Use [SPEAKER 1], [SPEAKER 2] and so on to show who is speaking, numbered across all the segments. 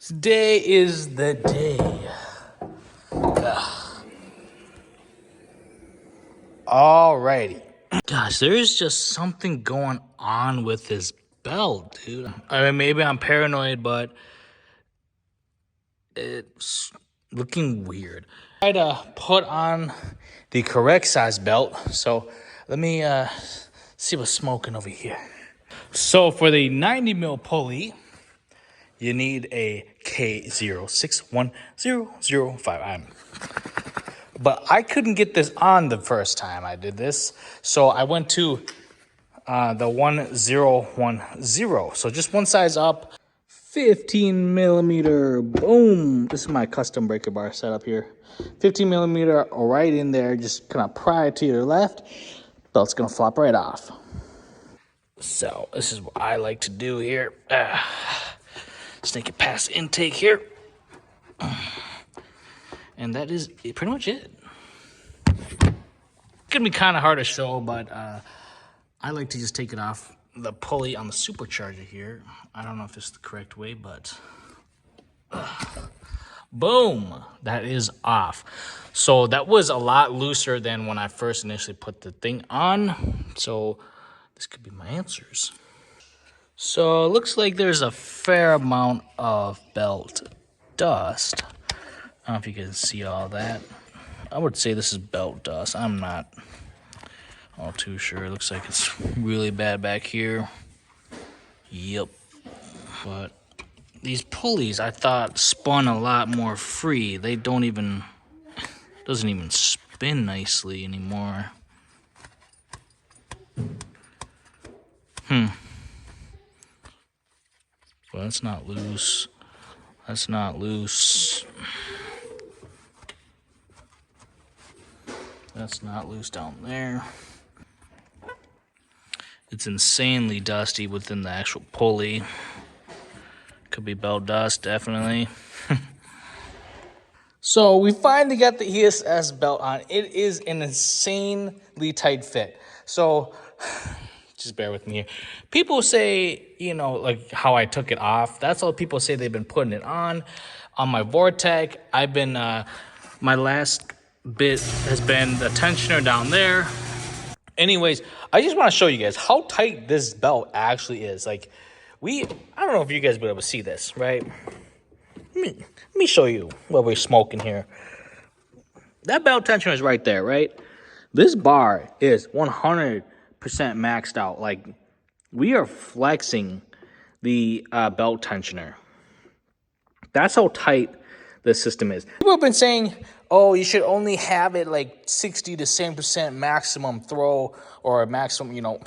[SPEAKER 1] Today is the day. Alrighty. Gosh, there is just something going on with this belt, dude. I mean, maybe I'm paranoid, but it's looking weird. I tried to put on the correct size belt, so let me see what's smoking over here. So for the 90 mil pulley, you need a K061005. But I couldn't get this on the first time I did this, so I went to the 1010. So just one size up, 15 millimeter. Boom! This is my custom breaker bar setup here. 15 millimeter right in there. Just kind of pry it to your left. Belt's gonna flop right off. So this is what I like to do here. Snake it past the intake here. And that is pretty much it. Gonna be kind of hard to show, but I like to just take it off the pulley on the Supercharger here. I don't know if this is the correct way, but boom, that is off. So that was a lot looser than when I first initially put the thing on. So this could be my answers. So it looks like there's a fair amount of belt dust. I don't know if you can see all that. I would say this is belt dust. I'm not all too sure. It looks like it's really bad back here. Yep. But these pulleys, I thought, spun a lot more free. They don't even, doesn't even spin nicely anymore. Well, that's not loose. That's not loose. That's not loose down there. It's insanely dusty within the actual pulley. Could be belt dust, definitely. So we finally got the ESS belt on. It is an insanely tight fit. So just bear with me here. People say, you know, like how I took it off. That's all people say they've been putting it on. On my Vortec, I've been, my last bit has been the tensioner down there. Anyways, I just want to show you guys how tight this belt actually is. Like, I don't know if you guys will be able to see this, right? Let me show you what we're smoking here. That belt tensioner is right there, right? This bar is 100% maxed out. Like, we are flexing the belt tensioner. That's how tight this system is. People have been saying, oh, you should only have it like 60 to 70% maximum throw or maximum, you know,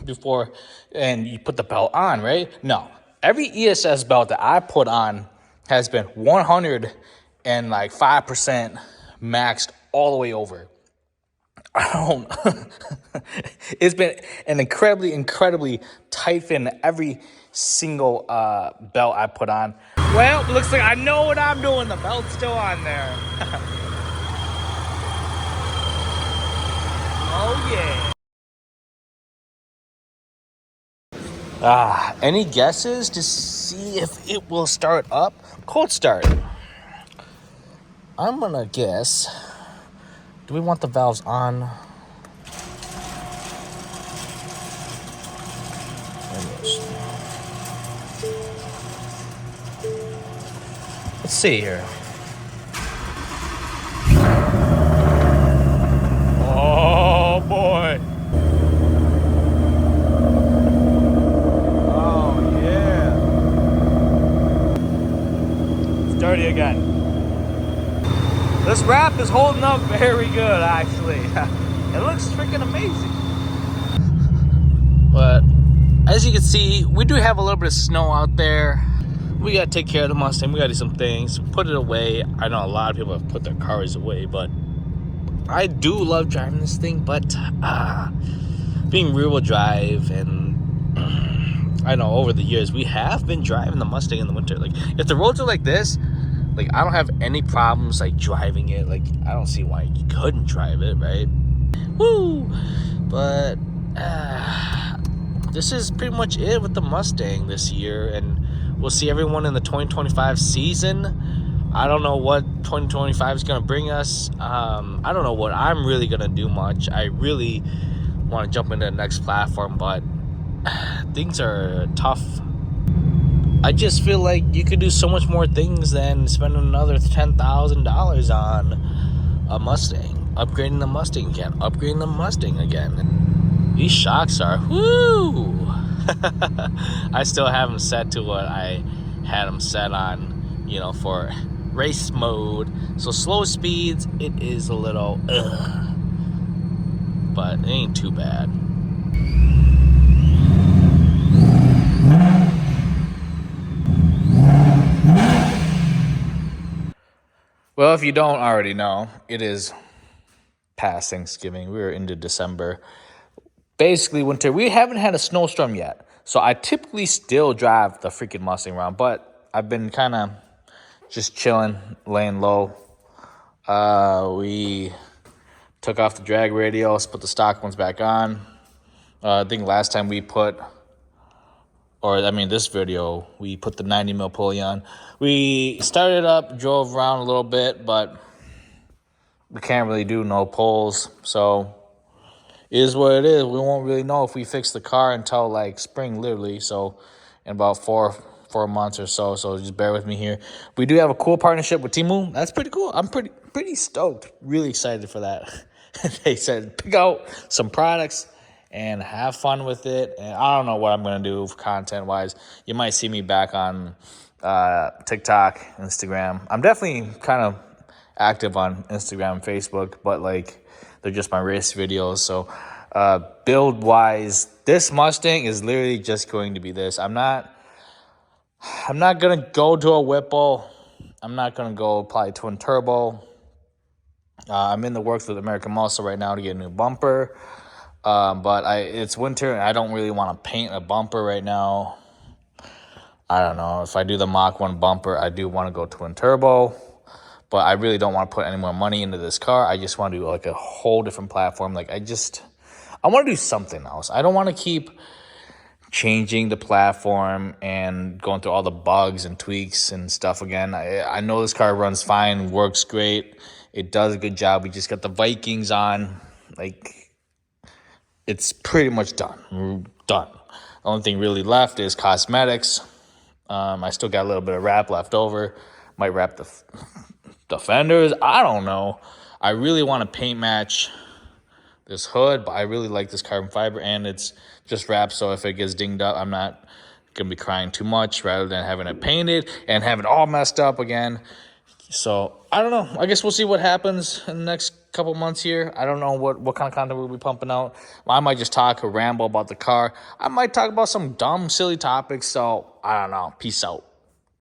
[SPEAKER 1] before, and you put the belt on, right? No. Every ESS belt that I put on has been 105% maxed all the way over. It's been an incredibly tight fit in every single belt I put on. Well, looks like I know what I'm doing. The belt's still on there. Oh, yeah. Any guesses to see if it will start up? Cold start. I'm gonna guess. Do we want the valves on? Let's see here. Oh boy. Oh yeah. It's dirty again. This wrap is holding up very good, actually. It looks freaking amazing. But as you can see, we do have a little bit of snow out there. We gotta take care of the Mustang. We gotta do some things. Put it away. I know a lot of people have put their cars away, but I do love driving this thing. But being rear-wheel drive, and I know over the years we have been driving the Mustang in the winter. Like, if the roads are like this, like, I don't have any problems like driving it. Like, I don't see why you couldn't drive it, right? Woo! But this is pretty much it with the Mustang this year, and We'll see everyone in the 2025 season. I don't know what 2025 is going to bring us. I don't know what I'm really going to do much. I really want to jump into the next platform, but things are tough. I just feel like you could do so much more things than spending another $10,000 on a Mustang. Upgrading the Mustang again. These shocks are, whoo! I still have them set to what I had them set on, for race mode. So slow speeds, it is a little, but it ain't too bad. Well, if you don't already know, it is past Thanksgiving. We're into December. Basically winter. We haven't had a snowstorm yet. So I typically still drive the freaking Mustang around, but I've been kind of just chilling, laying low. We took off the drag radials, put the stock ones back on. I think last time this video, we put the 90 mil pulley on. We started up, drove around a little bit, but we can't really do no pulls. So it is what it is. We won't really know if we fix the car until like spring, literally. So in about four months or so. So just bear with me here. We do have a cool partnership with Temu. That's pretty cool. I'm pretty stoked. Really excited for that. They said pick out some products and have fun with it. And I don't know what I'm going to do content-wise. You might see me back on TikTok, Instagram. I'm definitely kind of active on Instagram and Facebook, but like they're just my race videos. So build-wise, this Mustang is literally just going to be this. I'm not going to go to a Whipple. I'm not going to go probably twin turbo. I'm in the works with American Muscle right now to get a new bumper. But it's winter and I don't really want to paint a bumper right now. I don't know. If I do the Mach 1 bumper, I do want to go twin turbo. But I really don't want to put any more money into this car. I just want to do like a whole different platform. Like I want to do something else. I don't want to keep changing the platform and going through all the bugs and tweaks and stuff again. I know this car runs fine, works great. It does a good job. We just got the Vikings on. Like, it's pretty much done. We're done. The only thing really left is cosmetics. I still got a little bit of wrap left over. Might wrap the fenders. I don't know. I really want to paint match this hood, but I really like this carbon fiber, and it's just wrapped, so if it gets dinged up, I'm not going to be crying too much rather than having it painted and have it all messed up again. So, I don't know. I guess we'll see what happens in the next couple months here. I don't know what kind of content we'll be pumping out. I might just talk or ramble about the car. I might talk about some dumb, silly topics, so I don't know. Peace out.